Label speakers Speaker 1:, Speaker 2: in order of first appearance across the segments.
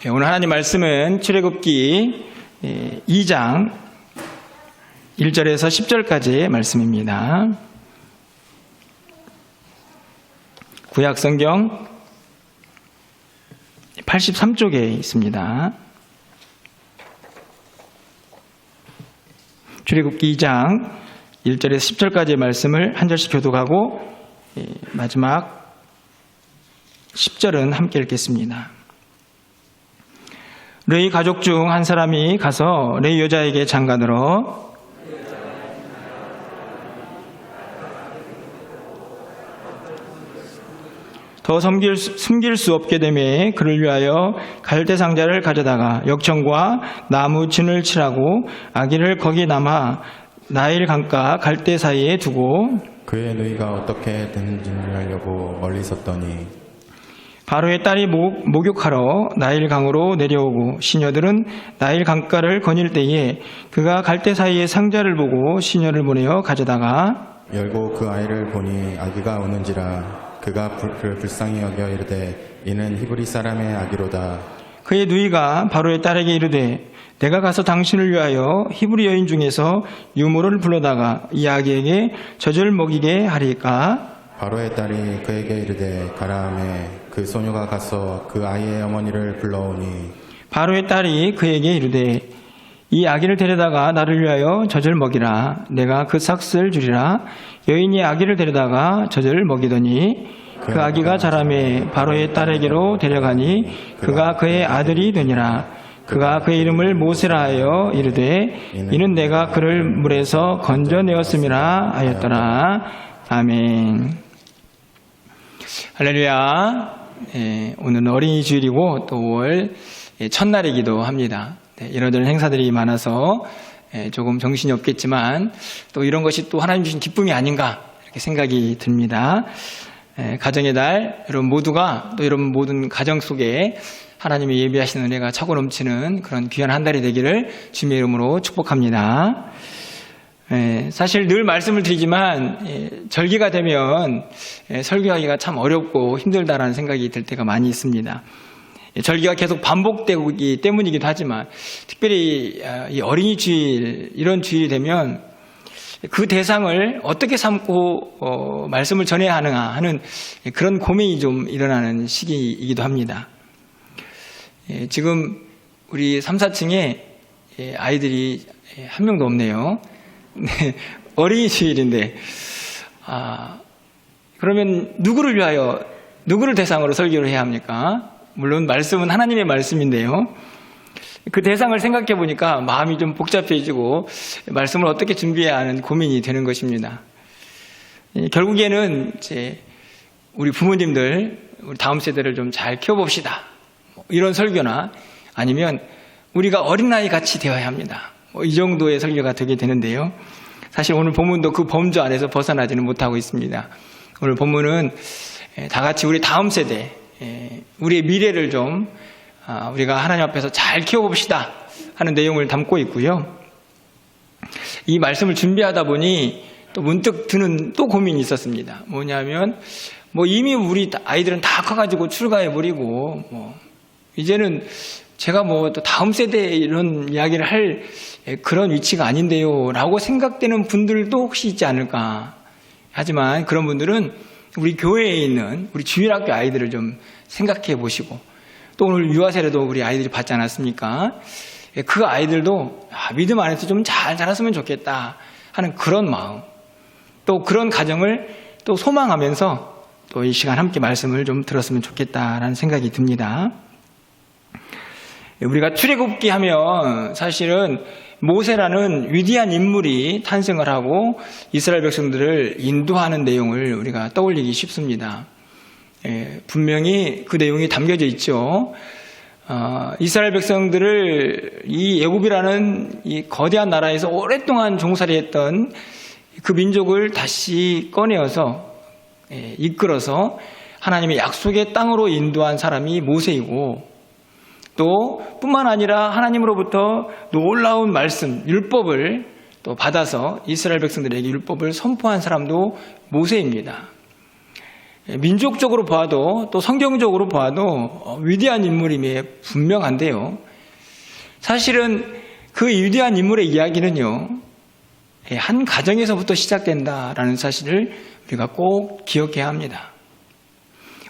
Speaker 1: 오늘 하나님 말씀은 출애굽기 2장 1절에서 10절까지의 말씀입니다. 구약 성경 83쪽에 있습니다. 출애굽기 2장 1절에서 10절까지의 말씀을 한 절씩 교독하고 마지막 10절은 함께 읽겠습니다. 레위 가족 중 한 사람이 가서 레위 여자에게 장가들어 더 숨길 수 없게 되매 그를 위하여 갈대 상자를 가져다가 역청과 나무 진을 칠하고 아기를 거기 남아 나일 강가 갈대 사이에 두고
Speaker 2: 그의 누이가 어떻게 되는지를 알려고 멀리 섰더니
Speaker 1: 바로의 딸이 목욕하러 나일 강으로 내려오고 시녀들은 나일 강가를 거닐 때에 그가 갈대 사이에 상자를 보고 시녀를 보내어 가져다가
Speaker 2: 열고 그 아이를 보니 아기가 우는지라 그가 그를 불쌍히 여겨 이르되 이는 히브리 사람의 아기로다.
Speaker 1: 그의 누이가 바로의 딸에게 이르되 내가 가서 당신을 위하여 히브리 여인 중에서 유모를 불러다가 이 아기에게 젖을 먹이게 하리까.
Speaker 2: 바로의 딸이 그에게 이르되 가라 하매 그 소녀가 가서 그 아이의 어머니를 불러오니
Speaker 1: 바로의 딸이 그에게 이르되 이 아기를 데려다가 나를 위하여 젖을 먹이라. 내가 그 삭슬 주리라. 여인이 아기를 데려다가 젖을 먹이더니 그 아기가 자라매 바로의 딸에게로 데려가니 그가 그의 아들이 되니라. 그가 그의 이름을 모세라 하여 이르되 이는 내가 그를 물에서 건져내었음이라 하였더라. 아멘. 할렐루야. 오늘은 어린이 주일이고 또 5월 첫날이기도 합니다. 이런저런 행사들이 많아서 조금 정신이 없겠지만 또 이런 것이 또 하나님 주신 기쁨이 아닌가 이렇게 생각이 듭니다. 가정의 달, 여러분 모두가 또 여러분 모든 가정 속에 하나님이 예비하시는 은혜가 차고 넘치는 그런 귀한 한 달이 되기를 주님의 이름으로 축복합니다. 사실 늘 말씀을 드리지만 절기가 되면 설교하기가 참 어렵고 힘들다라는 생각이 들 때가 많이 있습니다. 절기가 계속 반복되기 때문이기도 하지만 특별히 이 어린이 주일 이런 주일이 되면 그 대상을 어떻게 삼고 말씀을 전해야 하는가 하는 그런 고민이 좀 일어나는 시기이기도 합니다. 지금 우리 3, 4층에 아이들이 한 명도 없네요. 어린이 주일인데 그러면 누구를 위하여 누구를 대상으로 설교를 해야 합니까? 물론 말씀은 하나님의 말씀인데요. 그 대상을 생각해 보니까 마음이 좀 복잡해지고 말씀을 어떻게 준비해야 하는 고민이 되는 것입니다. 결국에는 이제 우리 부모님들, 우리 다음 세대를 좀 잘 키워봅시다. 이런 설교나 아니면 우리가 어린아이 같이 되어야 합니다. 이 정도의 설교가 되게 되는데요. 사실 오늘 본문도 그 범주 안에서 벗어나지는 못하고 있습니다. 오늘 본문은 다 같이 우리 다음 세대, 우리의 미래를 좀 우리가 하나님 앞에서 잘 키워봅시다 하는 내용을 담고 있고요. 이 말씀을 준비하다 보니 또 문득 드는 또 고민이 있었습니다. 뭐냐면 이미 우리 아이들은 다 커가지고 출가해버리고 이제는 제가 또 다음 세대에 이런 이야기를 할 그런 위치가 아닌데요 라고 생각되는 분들도 혹시 있지 않을까. 하지만 그런 분들은 우리 교회에 있는 우리 주일학교 아이들을 좀 생각해 보시고 또 오늘 유아세례도 우리 아이들이 받지 않았습니까? 그 아이들도 믿음 안에서 좀 잘 자랐으면 좋겠다 하는 그런 마음, 또 그런 가정을 또 소망하면서 또 이 시간 함께 말씀을 좀 들었으면 좋겠다라는 생각이 듭니다. 우리가 출애굽기 하면 사실은 모세라는 위대한 인물이 탄생을 하고 이스라엘 백성들을 인도하는 내용을 우리가 떠올리기 쉽습니다. 분명히 그 내용이 담겨져 있죠. 이스라엘 백성들을 이 애굽이라는 이 거대한 나라에서 오랫동안 종살이했던 그 민족을 다시 꺼내어서 이끌어서 하나님의 약속의 땅으로 인도한 사람이 모세이고 또 뿐만 아니라 하나님으로부터 놀라운 말씀, 율법을 또 받아서 이스라엘 백성들에게 율법을 선포한 사람도 모세입니다. 민족적으로 보아도 또 성경적으로 보아도 위대한 인물임에 분명한데요. 사실은 그 위대한 인물의 이야기는요, 한 가정에서부터 시작된다라는 사실을 우리가 꼭 기억해야 합니다.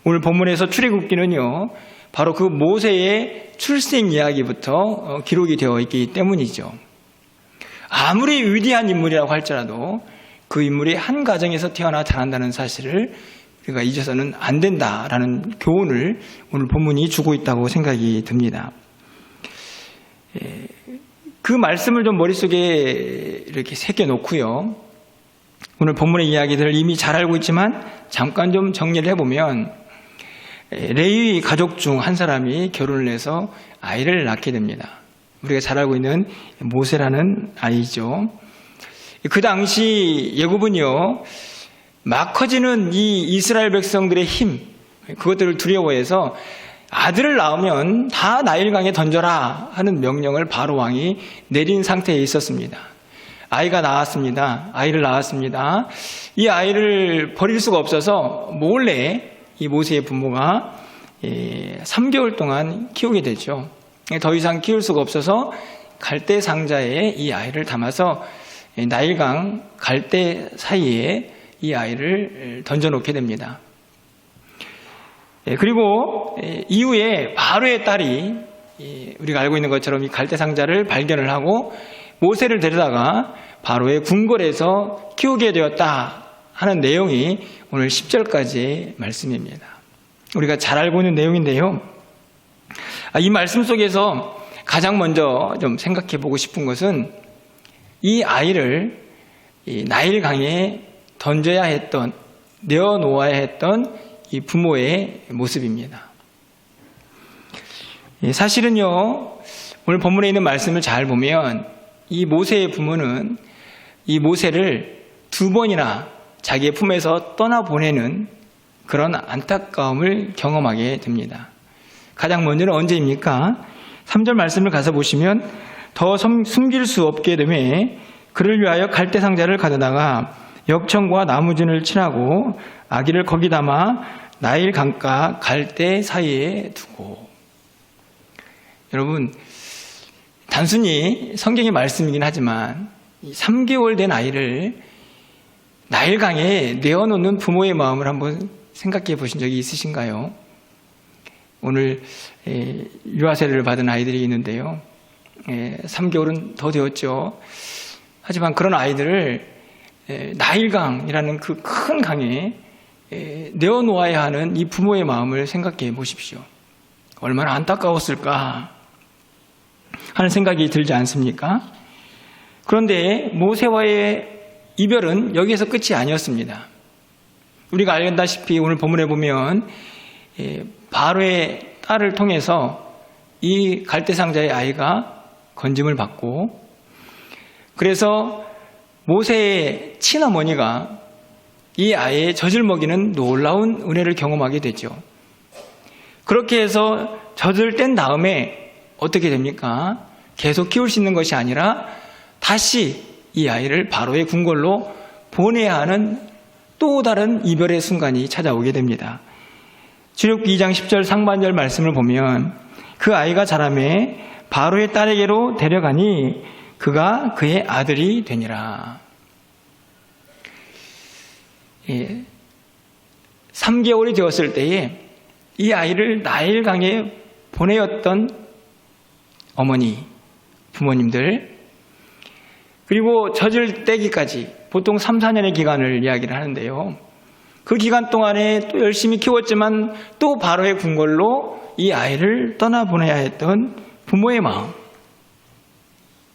Speaker 1: 오늘 본문에서 출애굽기는요, 바로 그 모세의 출생 이야기부터 기록이 되어 있기 때문이죠. 아무리 위대한 인물이라고 할지라도 그 인물이 한 가정에서 태어나 자란다는 사실을 우리가 잊어서는 안 된다라는 교훈을 오늘 본문이 주고 있다고 생각이 듭니다. 그 말씀을 좀 머릿속에 이렇게 새겨놓고요. 오늘 본문의 이야기들을 이미 잘 알고 있지만 잠깐 좀 정리를 해보면, 레위 가족 중 한 사람이 결혼을 해서 아이를 낳게 됩니다. 우리가 잘 알고 있는 모세라는 아이죠. 그 당시 예굽은요, 막 커지는 이 이스라엘 백성들의 힘, 그것들을 두려워해서 아들을 낳으면 다 나일강에 던져라 하는 명령을 바로 왕이 내린 상태에 있었습니다. 아이가 나왔습니다. 아이를 낳았습니다. 이 아이를 버릴 수가 없어서 몰래 이 모세의 부모가 3개월 동안 키우게 되죠. 더 이상 키울 수가 없어서 갈대 상자에 이 아이를 담아서 나일강 갈대 사이에 이 아이를 던져놓게 됩니다. 그리고 이후에 바로의 딸이 우리가 알고 있는 것처럼 이 갈대 상자를 발견을 하고 모세를 데려다가 바로의 궁궐에서 키우게 되었다 하는 내용이 오늘 10절까지의 말씀입니다. 우리가 잘 알고 있는 내용인데요. 이 말씀 속에서 가장 먼저 좀 생각해 보고 싶은 것은 이 아이를 이 나일강에 던져야 했던, 내어놓아야 했던 이 부모의 모습입니다. 사실은요, 오늘 본문에 있는 말씀을 잘 보면 이 모세의 부모는 이 모세를 2번이나 자기의 품에서 떠나보내는 그런 안타까움을 경험하게 됩니다. 가장 먼저는 언제입니까? 3절 말씀을 가서 보시면 더 숨길 수 없게 되매 그를 위하여 갈대 상자를 가져다가 역청과 나무진을 칠하고 아기를 거기 담아 나일 강가 갈대 사이에 두고. 여러분, 단순히 성경의 말씀이긴 하지만 3개월 된 아이를 나일강에 내어놓는 부모의 마음을 한번 생각해 보신 적이 있으신가요? 오늘 유아세례를 받은 아이들이 있는데요. 3개월은 더 되었죠. 하지만 그런 아이들을 나일강이라는 그 큰 강에 내어놓아야 하는 이 부모의 마음을 생각해 보십시오. 얼마나 안타까웠을까 하는 생각이 들지 않습니까? 그런데 모세와의 이별은 여기에서 끝이 아니었습니다. 우리가 알다시피 오늘 본문에 보면 바로의 딸을 통해서 이 갈대상자의 아이가 건짐을 받고, 그래서 모세의 친어머니가 이 아이의 젖을 먹이는 놀라운 은혜를 경험하게 되죠. 그렇게 해서 젖을 뗀 다음에 어떻게 됩니까? 계속 키울 수 있는 것이 아니라 다시 이 아이를 바로의 궁궐로 보내야 하는 또 다른 이별의 순간이 찾아오게 됩니다. 출애굽기 2장 10절 상반절 말씀을 보면 그 아이가 자라매 바로의 딸에게로 데려가니 그가 그의 아들이 되니라. 3개월이 되었을 때에 이 아이를 나일강에 보내었던 어머니, 부모님들, 그리고 젖을 떼기까지 보통 3, 4년의 기간을 이야기를 하는데요. 그 기간 동안에 또 열심히 키웠지만 또 바로의 궁궐로 이 아이를 떠나보내야 했던 부모의 마음,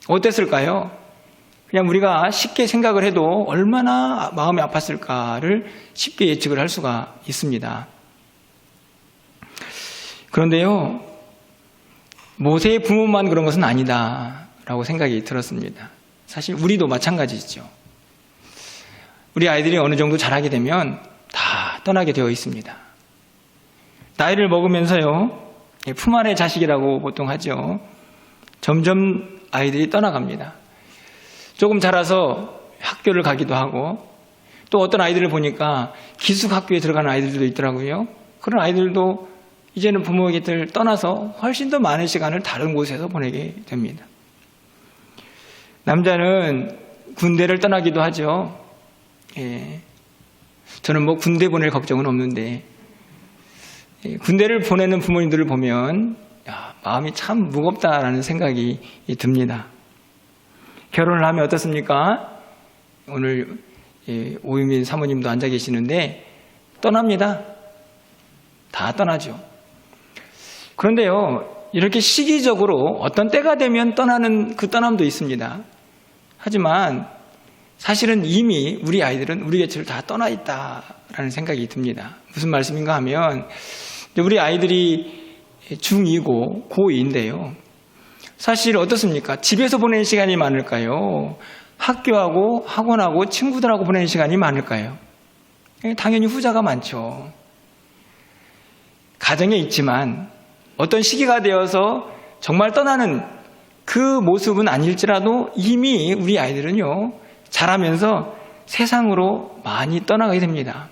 Speaker 1: 어땠을까요? 그냥 우리가 쉽게 생각을 해도 얼마나 마음이 아팠을까를 쉽게 예측을 할 수가 있습니다. 그런데요, 모세의 부모만 그런 것은 아니다라고 생각이 들었습니다. 사실 우리도 마찬가지죠. 우리 아이들이 어느 정도 자라게 되면 다 떠나게 되어 있습니다. 나이를 먹으면서요, 품 안의 자식이라고 보통 하죠. 점점 아이들이 떠나갑니다. 조금 자라서 학교를 가기도 하고, 또 어떤 아이들을 보니까 기숙학교에 들어가는 아이들도 있더라고요. 그런 아이들도 이제는 부모 곁을 떠나서 훨씬 더 많은 시간을 다른 곳에서 보내게 됩니다. 남자는 군대를 떠나기도 하죠. 저는 뭐 군대 보낼 걱정은 없는데 군대를 보내는 부모님들을 보면 마음이 참 무겁다라는 생각이 듭니다. 결혼을 하면 어떻습니까? 오늘 오유민 사모님도 앉아 계시는데 떠납니다. 다 떠나죠. 그런데요, 이렇게 시기적으로 어떤 때가 되면 떠나는 그 떠남도 있습니다. 하지만 사실은 이미 우리 아이들은 우리 곁을 다 떠나 있다라는 생각이 듭니다. 무슨 말씀인가 하면 우리 아이들이 중2고 고2인데요. 사실 어떻습니까? 집에서 보내는 시간이 많을까요? 학교하고 학원하고 친구들하고 보내는 시간이 많을까요? 당연히 후자가 많죠. 가정에 있지만 어떤 시기가 되어서 정말 떠나는 그 모습은 아닐지라도 이미 우리 아이들은요, 자라면서 세상으로 많이 떠나게 됩니다.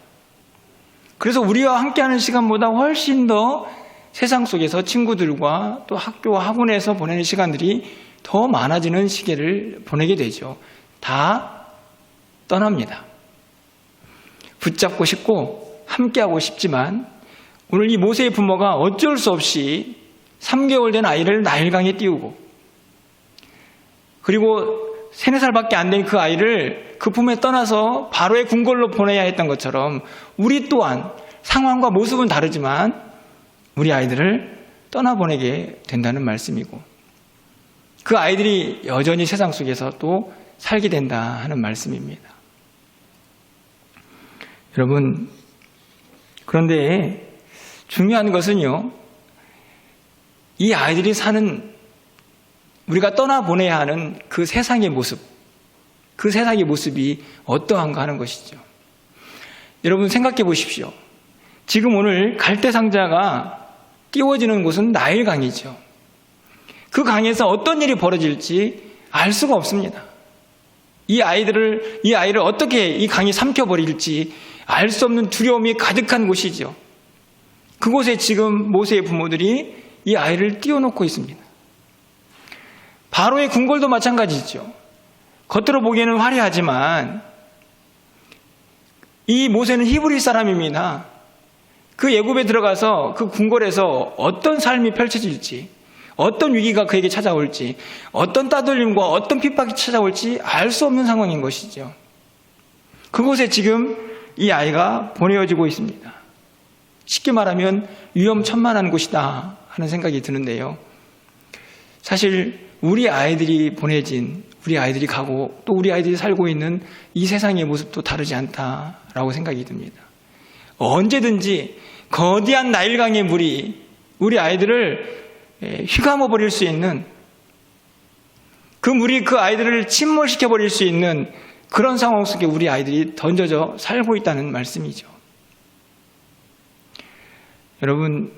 Speaker 1: 그래서 우리와 함께하는 시간보다 훨씬 더 세상 속에서 친구들과 또 학교와 학원에서 보내는 시간들이 더 많아지는 시기를 보내게 되죠. 다 떠납니다. 붙잡고 싶고 함께하고 싶지만 오늘 이 모세의 부모가 어쩔 수 없이 3개월 된 아이를 나일강에 띄우고 그리고 3, 4살밖에 안 된 그 아이를 그 품에 떠나서 바로의 궁궐로 보내야 했던 것처럼 우리 또한 상황과 모습은 다르지만 우리 아이들을 떠나보내게 된다는 말씀이고 그 아이들이 여전히 세상 속에서 또 살게 된다 하는 말씀입니다. 여러분, 그런데 중요한 것은요, 이 아이들이 사는 우리가 떠나보내야 하는 그 세상의 모습, 그 세상의 모습이 어떠한가 하는 것이죠. 여러분 생각해 보십시오. 지금 오늘 갈대상자가 띄워지는 곳은 나일강이죠. 그 강에서 어떤 일이 벌어질지 알 수가 없습니다. 이 아이를 어떻게 이 강이 삼켜버릴지 알 수 없는 두려움이 가득한 곳이죠. 그곳에 지금 모세의 부모들이 이 아이를 띄워놓고 있습니다. 바로의 궁궐도 마찬가지죠. 겉으로 보기에는 화려하지만 이 모세는 히브리 사람입니다. 그 애굽에 들어가서 그 궁궐에서 어떤 삶이 펼쳐질지, 어떤 위기가 그에게 찾아올지, 어떤 따돌림과 어떤 핍박이 찾아올지 알 수 없는 상황인 것이죠. 그곳에 지금 이 아이가 보내어지고 있습니다. 쉽게 말하면 위험천만한 곳이다 하는 생각이 드는데요. 사실 우리 아이들이 보내진, 우리 아이들이 가고 또 우리 아이들이 살고 있는 이 세상의 모습도 다르지 않다라고 생각이 듭니다. 언제든지 거대한 나일강의 물이 우리 아이들을 휘감아 버릴 수 있는, 그 물이 그 아이들을 침몰시켜 버릴 수 있는 그런 상황 속에 우리 아이들이 던져져 살고 있다는 말씀이죠. 여러분,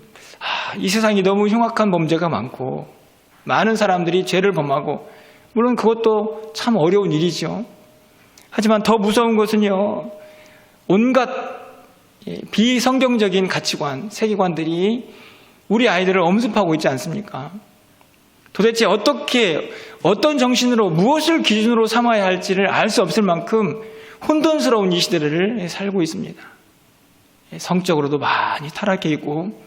Speaker 1: 이 세상이 너무 흉악한 범죄가 많고 많은 사람들이 죄를 범하고, 물론 그것도 참 어려운 일이죠. 하지만 더 무서운 것은요, 온갖 비성경적인 가치관, 세계관들이 우리 아이들을 엄습하고 있지 않습니까? 도대체 어떤 정신으로 무엇을 기준으로 삼아야 할지를 알 수 없을 만큼 혼돈스러운 이 시대를 살고 있습니다. 성적으로도 많이 타락해 있고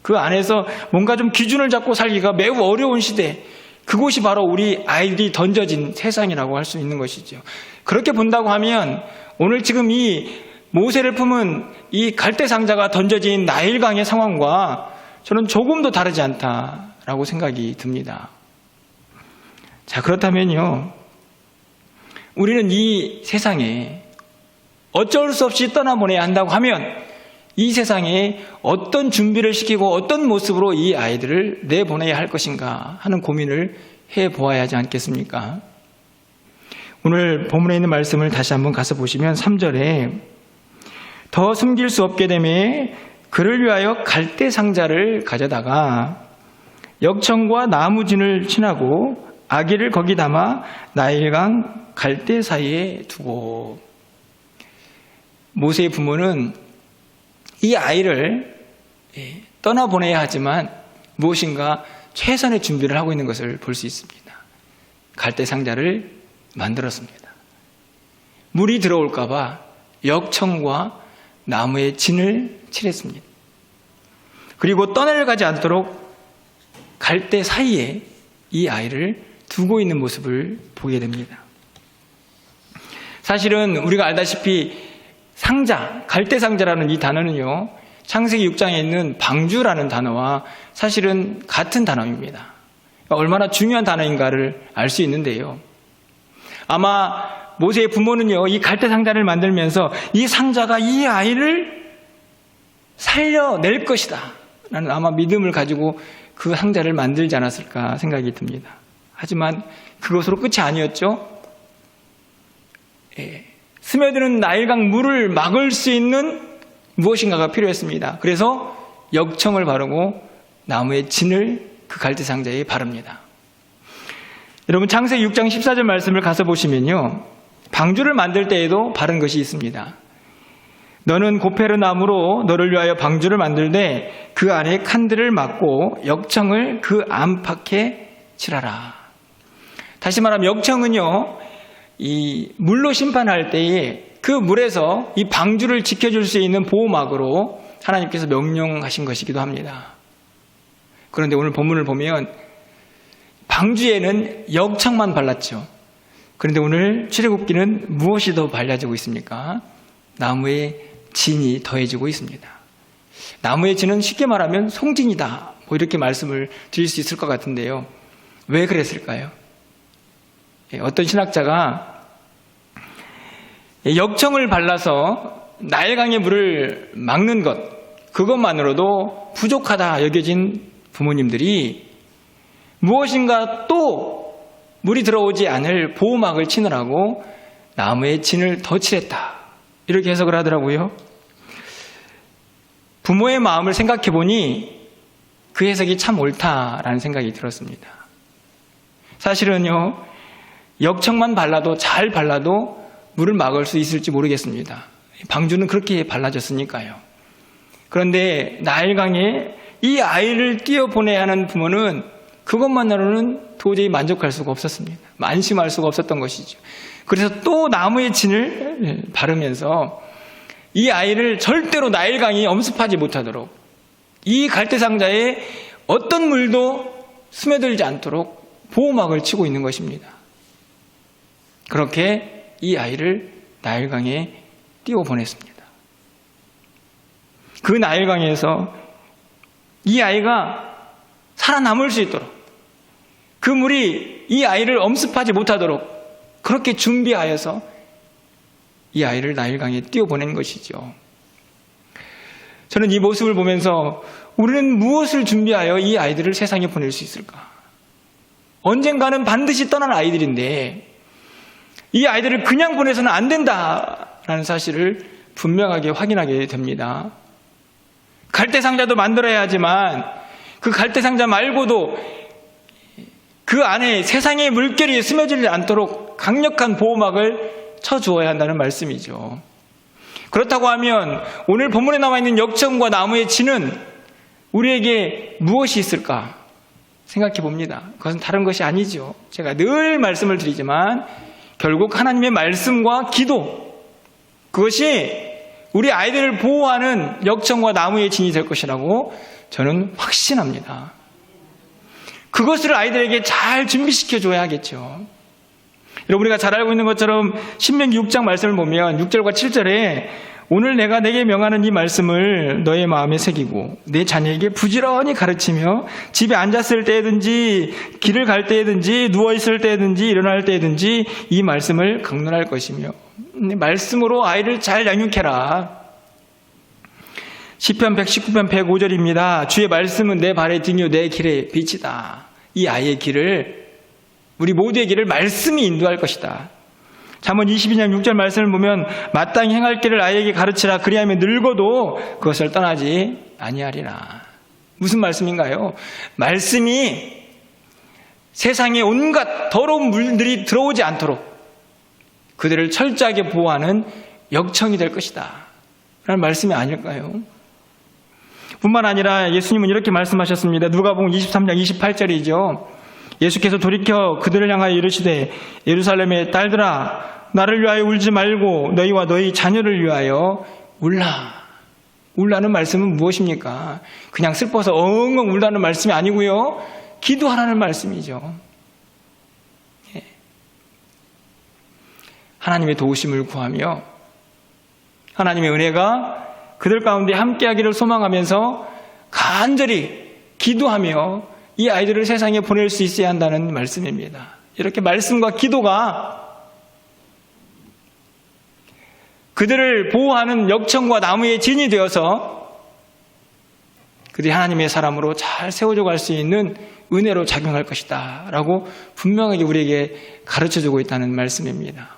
Speaker 1: 그 안에서 뭔가 좀 기준을 잡고 살기가 매우 어려운 시대, 그곳이 바로 우리 아이들이 던져진 세상이라고 할 수 있는 것이죠. 그렇게 본다고 하면 오늘 지금 이 모세를 품은 이 갈대상자가 던져진 나일강의 상황과 저는 조금도 다르지 않다라고 생각이 듭니다. 자, 그렇다면요, 우리는 이 세상에 어쩔 수 없이 떠나보내야 한다고 하면 이 세상에 어떤 준비를 시키고 어떤 모습으로 이 아이들을 내보내야 할 것인가 하는 고민을 해보아야 하지 않겠습니까? 오늘 본문에 있는 말씀을 다시 한번 가서 보시면 3절에 더 숨길 수 없게 되매 그를 위하여 갈대상자를 가져다가 역청과 나무진을 친하고 아기를 거기 담아 나일강 갈대 사이에 두고. 모세의 부모는 이 아이를 떠나보내야 하지만 무엇인가 최선의 준비를 하고 있는 것을 볼 수 있습니다. 갈대 상자를 만들었습니다. 물이 들어올까 봐 역청과 나무의 진을 칠했습니다. 그리고 떠내려가지 않도록 갈대 사이에 이 아이를 두고 있는 모습을 보게 됩니다. 사실은 우리가 알다시피 상자, 갈대 상자라는 이 단어는요, 창세기 6장에 있는 방주라는 단어와 사실은 같은 단어입니다. 얼마나 중요한 단어인가를 알 수 있는데요. 아마 모세의 부모는요, 이 갈대 상자를 만들면서 이 상자가 이 아이를 살려낼 것이다 라는 아마 믿음을 가지고 그 상자를 만들지 않았을까 생각이 듭니다. 하지만 그것으로 끝이 아니었죠. 스며드는 나일강 물을 막을 수 있는 무엇인가가 필요했습니다. 그래서 역청을 바르고 나무의 진을 그 갈대 상자에 바릅니다. 여러분, 창세기 6장 14절 말씀을 가서 보시면요, 방주를 만들 때에도 바른 것이 있습니다. 너는 고페르 나무로 너를 위하여 방주를 만들되 그 안에 칸들을 막고 역청을 그 안팎에 칠하라. 다시 말하면 역청은요, 이 물로 심판할 때에 그 물에서 이 방주를 지켜줄 수 있는 보호막으로 하나님께서 명령하신 것이기도 합니다. 그런데 오늘 본문을 보면 방주에는 역청만 발랐죠. 그런데 오늘 출애굽기는 무엇이 더 발라지고 있습니까? 나무의 진이 더해지고 있습니다. 나무의 진은 쉽게 말하면 송진이다, 뭐 이렇게 말씀을 드릴 수 있을 것 같은데요. 왜 그랬을까요? 어떤 신학자가 역청을 발라서 나일강의 물을 막는 것, 그것만으로도 부족하다 여겨진 부모님들이 무엇인가 또 물이 들어오지 않을 보호막을 치느라고 나무의 진을 더 칠했다, 이렇게 해석을 하더라고요. 부모의 마음을 생각해 보니 그 해석이 참 옳다라는 생각이 들었습니다. 사실은요, 역청만 발라도, 잘 발라도 물을 막을 수 있을지 모르겠습니다. 방주는 그렇게 발라졌으니까요. 그런데 나일강에 이 아이를 띄어보내야 하는 부모는 그것만으로는 도저히 만족할 수가 없었습니다. 안심할 수가 없었던 것이죠. 그래서 또 나무의 진을 바르면서 이 아이를 절대로 나일강이 엄습하지 못하도록, 이 갈대상자에 어떤 물도 스며들지 않도록 보호막을 치고 있는 것입니다. 그렇게 이 아이를 나일강에 띄워보냈습니다. 그 나일강에서 이 아이가 살아남을 수 있도록, 그 물이 이 아이를 엄습하지 못하도록 그렇게 준비하여서 이 아이를 나일강에 띄워보낸 것이죠. 저는 이 모습을 보면서 우리는 무엇을 준비하여 이 아이들을 세상에 보낼 수 있을까? 언젠가는 반드시 떠날 아이들인데 이 아이들을 그냥 보내서는 안 된다라는 사실을 분명하게 확인하게 됩니다. 갈대상자도 만들어야 하지만 그 갈대상자 말고도 그 안에 세상의 물결이 스며들지 않도록 강력한 보호막을 쳐주어야 한다는 말씀이죠. 그렇다고 하면 오늘 본문에 나와 있는 역청과 나무의 진은 우리에게 무엇이 있을까 생각해 봅니다. 그것은 다른 것이 아니죠. 제가 늘 말씀을 드리지만 결국 하나님의 말씀과 기도, 그것이 우리 아이들을 보호하는 역청과 나무의 진이 될 것이라고 저는 확신합니다. 그것을 아이들에게 잘 준비시켜줘야 하겠죠. 여러분, 우리가 잘 알고 있는 것처럼 신명기 6장 말씀을 보면 6절과 7절에 오늘 내가 내게 명하는 이 말씀을 너의 마음에 새기고 내 자녀에게 부지런히 가르치며 집에 앉았을 때든지 길을 갈 때든지 누워있을 때든지 일어날 때든지 이 말씀을 강론할 것이며 말씀으로 아이를 잘 양육해라. 시편 119편 105절입니다. 주의 말씀은 내 발의 등이요 내 길의 빛이다. 이 아이의 길을, 우리 모두의 길을 말씀이 인도할 것이다. 잠언 22장 6절 말씀을 보면 마땅히 행할 길을 아이에게 가르치라. 그리하면 늙어도 그것을 떠나지 아니하리라. 무슨 말씀인가요? 말씀이 세상에 온갖 더러운 물들이 들어오지 않도록 그들을 철저하게 보호하는 역청이 될 것이다. 라는 말씀이 아닐까요? 뿐만 아니라 예수님은 이렇게 말씀하셨습니다. 누가복음 23장 28절이죠. 예수께서 돌이켜 그들을 향하여 이르시되 예루살렘의 딸들아 나를 위하여 울지 말고 너희와 너희 자녀를 위하여 울라. 울라는 말씀은 무엇입니까? 그냥 슬퍼서 엉엉 울라는 말씀이 아니고요. 기도하라는 말씀이죠. 하나님의 도우심을 구하며 하나님의 은혜가 그들 가운데 함께하기를 소망하면서 간절히 기도하며 이 아이들을 세상에 보낼 수 있어야 한다는 말씀입니다. 이렇게 말씀과 기도가 그들을 보호하는 역청과 나무의 진이 되어서 그들이 하나님의 사람으로 잘 세워져 갈 수 있는 은혜로 작용할 것이다 라고 분명하게 우리에게 가르쳐주고 있다는 말씀입니다.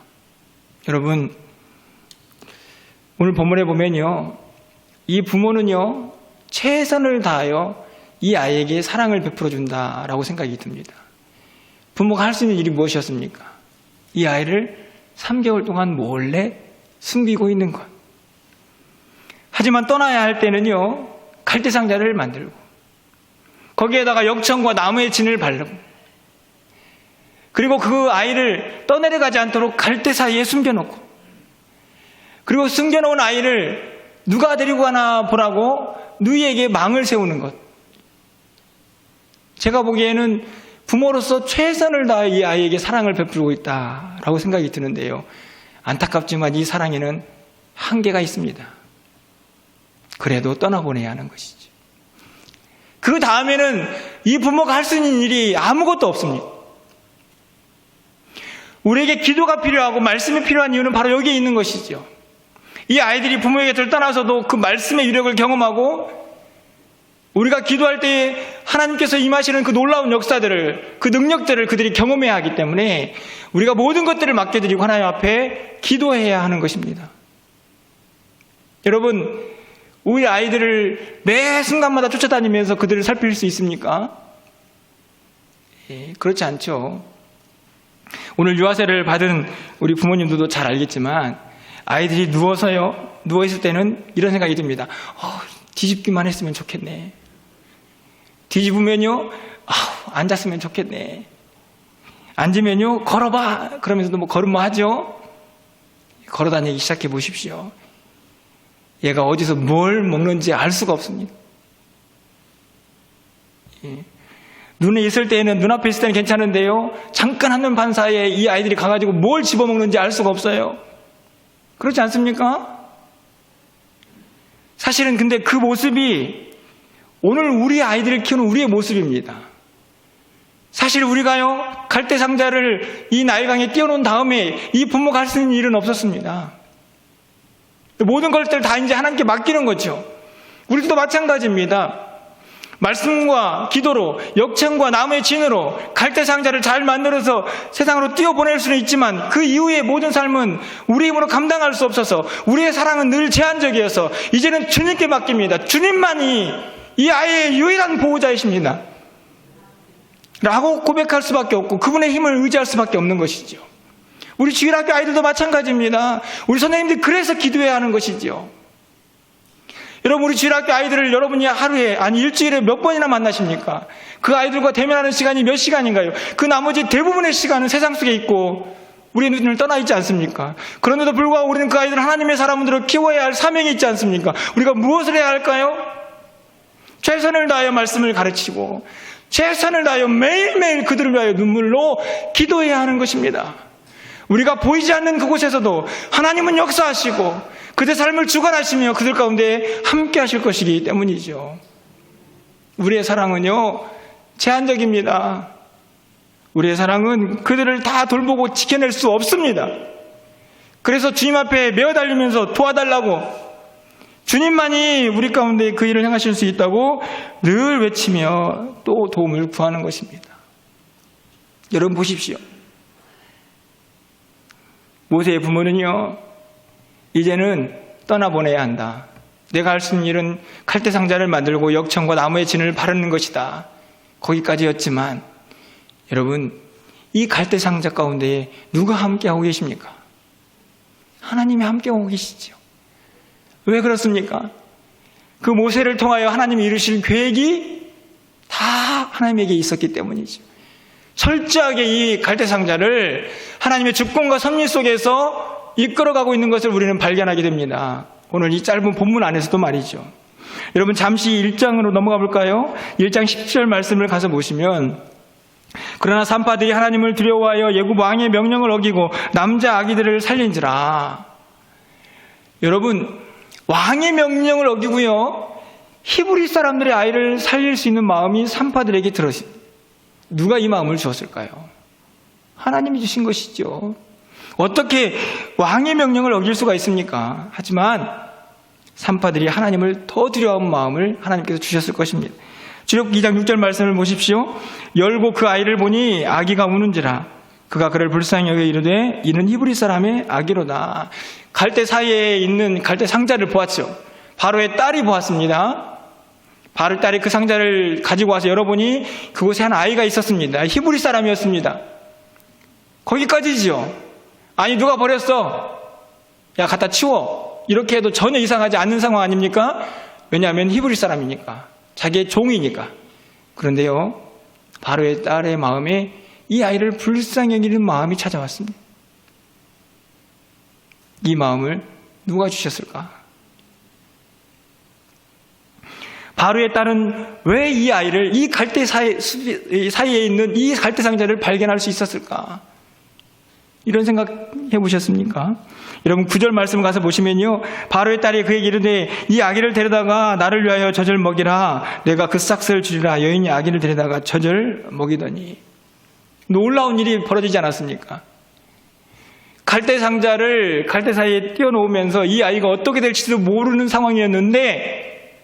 Speaker 1: 여러분, 오늘 본문에 보면요, 이 부모는요 최선을 다하여 이 아이에게 사랑을 베풀어 준다라고 생각이 듭니다. 부모가 할 수 있는 일이 무엇이었습니까? 이 아이를 3개월 동안 몰래 숨기고 있는 것. 하지만 떠나야 할 때는요 갈대상자를 만들고 거기에다가 역청과 나무의 진을 바르고 그리고 그 아이를 떠내려가지 않도록 갈대 사이에 숨겨놓고 그리고 숨겨놓은 아이를 누가 데리고 가나 보라고 누이에게 망을 세우는 것. 제가 보기에는 부모로서 최선을 다해 이 아이에게 사랑을 베풀고 있다라고 생각이 드는데요. 안타깝지만 이 사랑에는 한계가 있습니다. 그래도 떠나보내야 하는 것이죠. 그 다음에는 이 부모가 할 수 있는 일이 아무것도 없습니다. 우리에게 기도가 필요하고 말씀이 필요한 이유는 바로 여기에 있는 것이죠. 이 아이들이 부모의 곁을 떠나서도 그 말씀의 위력을 경험하고 우리가 기도할 때 하나님께서 임하시는 그 놀라운 역사들을, 그 능력들을 그들이 경험해야 하기 때문에 우리가 모든 것들을 맡겨드리고 하나님 앞에 기도해야 하는 것입니다. 여러분, 우리 아이들을 매 순간마다 쫓아다니면서 그들을 살필 수 있습니까? 그렇지 않죠. 오늘 유아세를 받은 우리 부모님들도 잘 알겠지만 아이들이 누워있을 때는 이런 생각이 듭니다. 뒤집기만 했으면 좋겠네. 뒤집으면요, 앉았으면 좋겠네. 앉으면요, 걸어봐. 그러면서도 걸음 하죠? 걸어다니기 시작해 보십시오. 얘가 어디서 뭘 먹는지 알 수가 없습니다. 눈에 있을 때는, 눈앞에 있을 때는 괜찮은데요, 잠깐 한눈 반 사이에 이 아이들이 가가지고 뭘 집어먹는지 알 수가 없어요. 그렇지 않습니까? 사실은 근데 그 모습이 오늘 우리 아이들을 키우는 우리의 모습입니다. 사실 우리가요, 갈대상자를 이 나일강에 띄워놓은 다음에 이 부모가 할 수 있는 일은 없었습니다. 모든 것들 다 이제 하나님께 맡기는 거죠. 우리도 마찬가지입니다. 말씀과 기도로, 역청과 나무의 진으로 갈대상자를 잘 만들어서 세상으로 띄워보낼 수는 있지만 그 이후의 모든 삶은 우리 힘으로 감당할 수 없어서 우리의 사랑은 늘 제한적이어서 이제는 주님께 맡깁니다. 주님만이 이 아이의 유일한 보호자이십니다. 라고 고백할 수밖에 없고 그분의 힘을 의지할 수밖에 없는 것이죠. 우리 주일학교 아이들도 마찬가지입니다. 우리 선생님들이 그래서 기도해야 하는 것이죠. 여러분, 우리 주일학교 아이들을 여러분이 하루에, 아니 일주일에 몇 번이나 만나십니까? 그 아이들과 대면하는 시간이 몇 시간인가요? 그 나머지 대부분의 시간은 세상 속에 있고 우리의 눈을 떠나 있지 않습니까? 그런데도 불구하고 우리는 그 아이들 하나님의 사람들을 키워야 할 사명이 있지 않습니까? 우리가 무엇을 해야 할까요? 최선을 다하여 말씀을 가르치고 최선을 다하여 매일매일 그들을 위하여 눈물로 기도해야 하는 것입니다. 우리가 보이지 않는 그곳에서도 하나님은 역사하시고 그들 삶을 주관하시며 그들 가운데 함께 하실 것이기 때문이죠. 우리의 사랑은요, 제한적입니다. 우리의 사랑은 그들을 다 돌보고 지켜낼 수 없습니다. 그래서 주님 앞에 메어 달리면서 도와달라고, 주님만이 우리 가운데 그 일을 행하실 수 있다고 늘 외치며 또 도움을 구하는 것입니다. 여러분 보십시오. 모세의 부모는요, 이제는 떠나보내야 한다. 내가 할 수 있는 일은 갈대상자를 만들고 역청과 나무의 진을 바르는 것이다. 거기까지였지만 여러분, 이 갈대상자 가운데 누가 함께하고 계십니까? 하나님이 함께하고 계시죠. 왜 그렇습니까? 그 모세를 통하여 하나님이 이루실 계획이 다 하나님에게 있었기 때문이죠. 철저하게 이 갈대상자를 하나님의 주권과 섭리 속에서 이끌어가고 있는 것을 우리는 발견하게 됩니다. 오늘 이 짧은 본문 안에서도 말이죠. 여러분 잠시 1장으로 넘어가 볼까요? 1장 10절 말씀을 가서 보시면, 그러나 산파들이 하나님을 두려워하여 예굽 왕의 명령을 어기고 남자 아기들을 살린지라. 여러분, 왕의 명령을 어기고요, 히브리 사람들의 아이를 살릴 수 있는 마음이 산파들에게 들었습니다. 누가 이 마음을 주었을까요? 하나님이 주신 것이죠. 어떻게 왕의 명령을 어길 수가 있습니까? 하지만 산파들이 하나님을 더 두려워하는 마음을 하나님께서 주셨을 것입니다. 출애굽기 2장 6절 말씀을 보십시오. 열고 그 아이를 보니 아기가 우는지라. 그가 그를 불쌍히 여겨 이르되 이는 히브리 사람의 아기로다. 갈대 사이에 있는 갈대 상자를 보았죠. 바로의 딸이 보았습니다. 바로의 딸이 그 상자를 가지고 와서 열어보니 그곳에 한 아이가 있었습니다. 히브리 사람이었습니다. 거기까지지요. 아니 누가 버렸어? 야 갖다 치워. 이렇게 해도 전혀 이상하지 않는 상황 아닙니까? 왜냐하면 히브리 사람이니까, 자기의 종이니까. 그런데요, 바로의 딸의 마음에 이 아이를 불쌍히 여기는 마음이 찾아왔습니다. 이 마음을 누가 주셨을까? 바로의 딸은 왜 이 아이를, 이 갈대 사이에 있는 이 갈대 상자를 발견할 수 있었을까? 이런 생각 해보셨습니까? 여러분 9절 말씀 가서 보시면요, 바로의 딸이 그에게 이르되 이 아기를 데려다가 나를 위하여 젖을 먹이라. 내가 그 싹스를 주리라. 여인이 아기를 데려다가 젖을 먹이더니. 놀라운 일이 벌어지지 않았습니까? 갈대 상자를 갈대 사이에 띄워놓으면서 이 아이가 어떻게 될지도 모르는 상황이었는데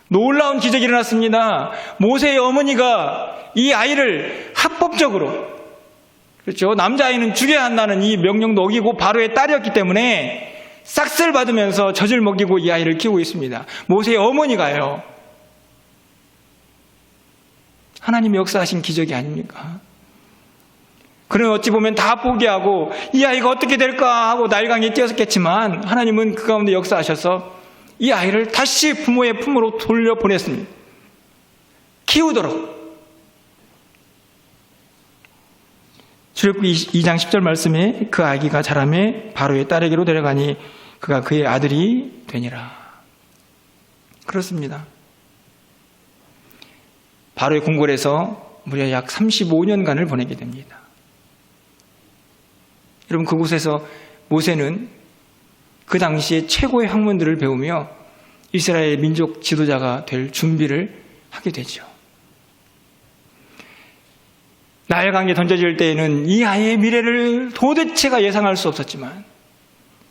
Speaker 1: 놀라운 기적이 일어났습니다. 모세의 어머니가 이 아이를 합법적으로, 그렇죠, 남자아이는 죽여야 한다는 이 명령도 어기고 바로의 딸이었기 때문에 싹스를 받으면서 젖을 먹이고 이 아이를 키우고 있습니다. 모세의 어머니가요. 하나님이 역사하신 기적이 아닙니까? 그는 어찌 보면 다 포기하고 이 아이가 어떻게 될까 하고 날강에 뛰었겠지만 하나님은 그 가운데 역사하셔서 이 아이를 다시 부모의 품으로 돌려보냈습니다. 키우도록. 출애굽기 2장 10절 말씀에 그 아기가 자라매 바로의 딸에게로 데려가니 그가 그의 아들이 되니라. 그렇습니다. 바로의 궁궐에서 무려 약 35년간을 보내게 됩니다. 여러분 그곳에서 모세는 그 당시에 최고의 학문들을 배우며 이스라엘 민족 지도자가 될 준비를 하게 되죠. 나일강에 던져질 때에는 이 아이의 미래를 도대체가 예상할 수 없었지만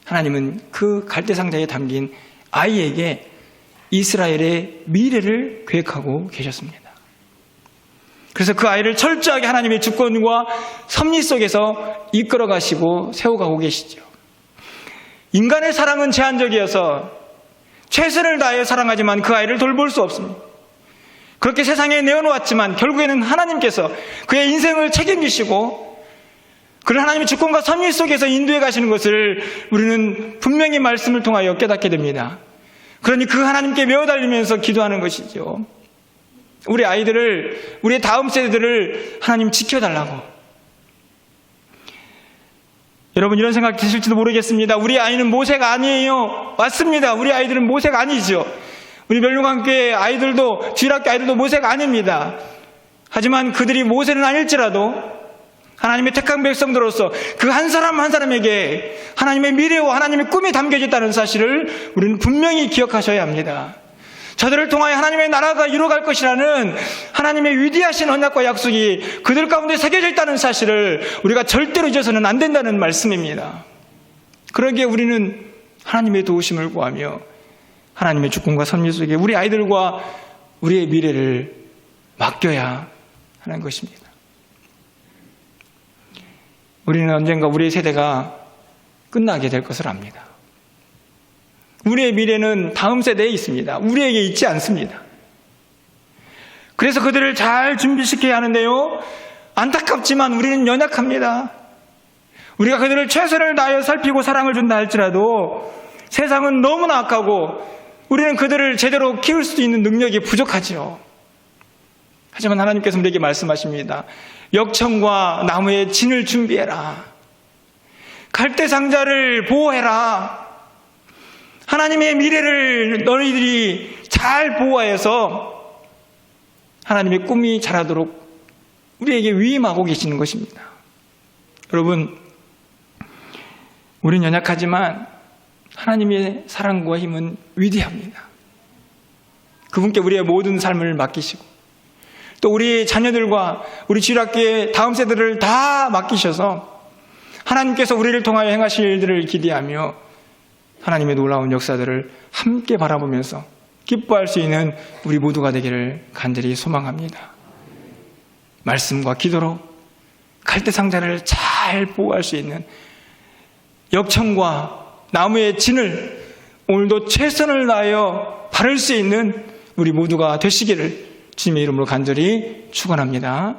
Speaker 1: 하나님은 그 갈대상자에 담긴 아이에게 이스라엘의 미래를 계획하고 계셨습니다. 그래서 그 아이를 철저하게 하나님의 주권과 섭리 속에서 이끌어 가시고 세워가고 계시죠. 인간의 사랑은 제한적이어서 최선을 다해 사랑하지만 그 아이를 돌볼 수 없습니다. 그렇게 세상에 내어놓았지만 결국에는 하나님께서 그의 인생을 책임지시고 그를 하나님의 주권과 섭리 속에서 인도해 가시는 것을 우리는 분명히 말씀을 통하여 깨닫게 됩니다. 그러니 그 하나님께 메어달리면서 기도하는 것이죠. 우리 아이들을, 우리의 다음 세대들을 하나님 지켜달라고. 여러분 이런 생각 드실지도 모르겠습니다. 우리 아이는 모세가 아니에요. 맞습니다. 우리 아이들은 모세가 아니죠. 우리 멸류관교회 아이들도, 주일학교 아이들도 모세가 아닙니다. 하지만 그들이 모세는 아닐지라도 하나님의 택한 백성들로서 그 한 사람 한 사람에게 하나님의 미래와 하나님의 꿈이 담겨져 있다는 사실을 우리는 분명히 기억하셔야 합니다. 저들을 통하여 하나님의 나라가 이루어갈 것이라는 하나님의 위대하신 언약과 약속이 그들 가운데 새겨져 있다는 사실을 우리가 절대로 잊어서는 안 된다는 말씀입니다. 그러기에 우리는 하나님의 도우심을 구하며 하나님의 주권과 섭리 속에 우리 아이들과 우리의 미래를 맡겨야 하는 것입니다. 우리는 언젠가 우리의 세대가 끝나게 될 것을 압니다. 우리의 미래는 다음 세대에 있습니다. 우리에게 있지 않습니다. 그래서 그들을 잘 준비시켜야 하는데요, 안타깝지만 우리는 연약합니다. 우리가 그들을 최선을 다하여 살피고 사랑을 준다 할지라도 세상은 너무나 악하고 우리는 그들을 제대로 키울 수 있는 능력이 부족하지요. 하지만 하나님께서 우리에게 말씀하십니다. 역청과 나무의 진을 준비해라. 갈대상자를 보호해라. 하나님의 미래를 너희들이 잘 보호해서 하나님의 꿈이 자라도록 우리에게 위임하고 계시는 것입니다. 여러분, 우린 연약하지만 하나님의 사랑과 힘은 위대합니다. 그분께 우리의 모든 삶을 맡기시고 또 우리 자녀들과 우리 주일학교의 다음 세대를 다 맡기셔서 하나님께서 우리를 통하여 행하실 일들을 기대하며 하나님의 놀라운 역사들을 함께 바라보면서 기뻐할 수 있는 우리 모두가 되기를 간절히 소망합니다. 말씀과 기도로 갈대상자를 잘 보호할 수 있는 역청과 나무의 진을 오늘도 최선을 다하여 바를 수 있는 우리 모두가 되시기를 주님의 이름으로 간절히 축원합니다.